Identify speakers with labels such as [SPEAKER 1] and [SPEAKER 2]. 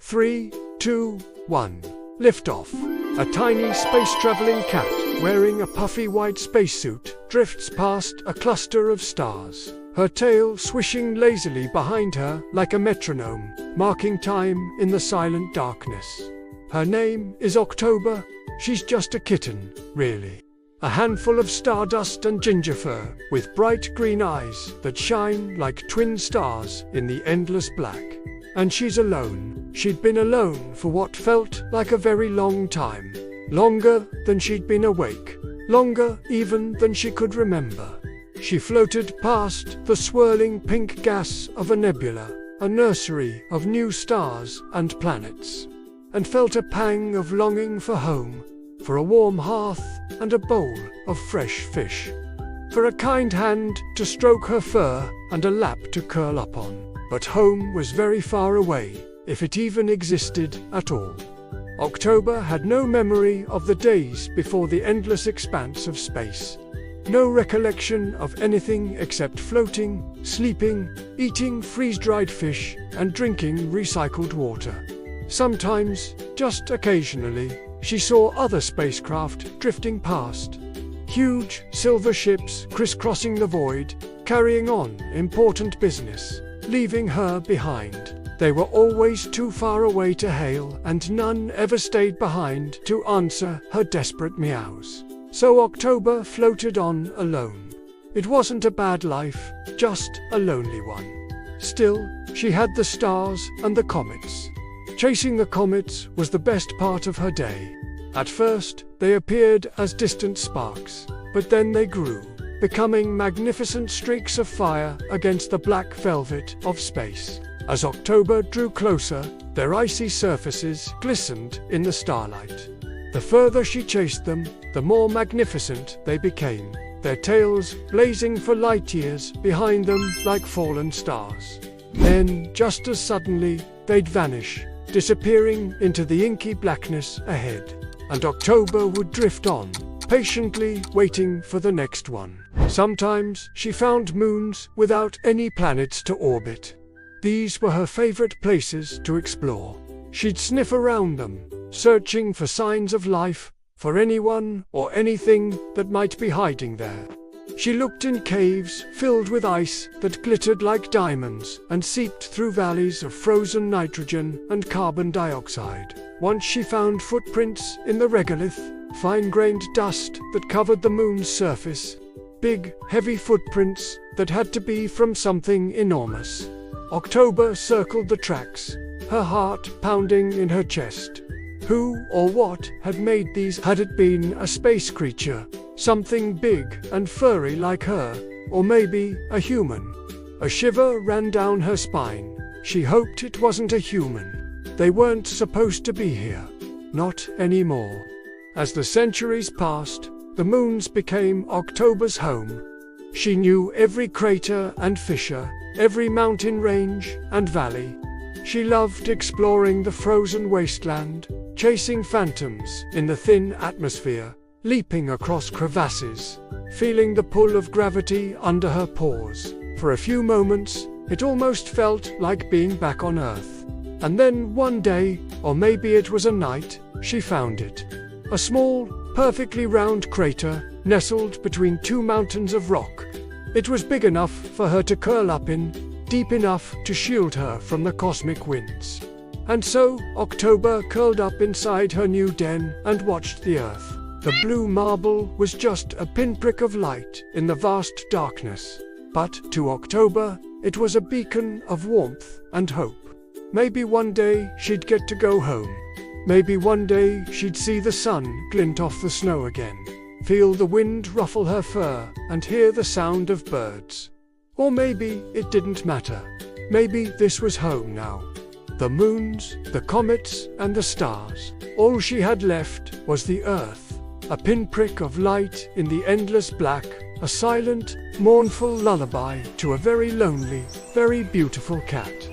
[SPEAKER 1] 3, 2, 1. Liftoff. A tiny space-traveling cat, wearing a puffy white spacesuit, drifts past a cluster of stars, her tail swishing lazily behind her like a metronome, marking time in the silent darkness. Her name is October. She's just a kitten, really. A handful of stardust and ginger fur, with bright green eyes that shine like twin stars in the endless black. And she's alone. She'd been alone for what felt like a very long time. Longer than she'd been awake. Longer even than she could remember. She floated past the swirling pink gas of a nebula, a nursery of new stars and planets, and felt a pang of longing for home, for a warm hearth and a bowl of fresh fish, for a kind hand to stroke her fur and a lap to curl up on. But home was very far away, if it even existed at all. October had no memory of the days before the endless expanse of space. No recollection of anything except floating, sleeping, eating freeze-dried fish, and drinking recycled water. Sometimes, just occasionally, she saw other spacecraft drifting past. Huge silver ships crisscrossing the void, carrying on important business, leaving her behind. They were always too far away to hail, and none ever stayed behind to answer her desperate meows. So October floated on alone. It wasn't a bad life, just a lonely one. Still, she had the stars and the comets. Chasing the comets was the best part of her day. At first, they appeared as distant sparks, but then they grew, becoming magnificent streaks of fire against the black velvet of space. As October drew closer, their icy surfaces glistened in the starlight. The further she chased them, the more magnificent they became, their tails blazing for light years behind them like fallen stars. Then, just as suddenly, they'd vanish, disappearing into the inky blackness ahead. And October would drift on, patiently waiting for the next one. Sometimes she found moons without any planets to orbit. These were her favorite places to explore. She'd sniff around them, searching for signs of life, for anyone or anything that might be hiding there. She looked in caves filled with ice that glittered like diamonds and seeped through valleys of frozen nitrogen and carbon dioxide. Once she found footprints in the regolith, fine-grained dust that covered the moon's surface. Big, heavy footprints that had to be from something enormous. October circled the tracks, her heart pounding in her chest. Who or what had made these? Had it been a space creature, something big and furry like her, or maybe a human? A shiver ran down her spine. She hoped it wasn't a human. They weren't supposed to be here. Not anymore. As the centuries passed, the moons became October's home. She knew every crater and fissure, every mountain range and valley. She loved exploring the frozen wasteland, chasing phantoms in the thin atmosphere, leaping across crevasses, feeling the pull of gravity under her paws. For a few moments, it almost felt like being back on Earth. And then one day, or maybe it was a night, she found it. A small, perfectly round crater, nestled between two mountains of rock. It was big enough for her to curl up in, deep enough to shield her from the cosmic winds. And so, October curled up inside her new den and watched the Earth. The blue marble was just a pinprick of light in the vast darkness. But to October, it was a beacon of warmth and hope. Maybe one day she'd get to go home. Maybe one day she'd see the sun glint off the snow again, feel the wind ruffle her fur, and hear the sound of birds. Or maybe it didn't matter. Maybe this was home now. The moons, the comets, and the stars. All she had left was the Earth, a pinprick of light in the endless black, a silent, mournful lullaby to a very lonely, very beautiful cat.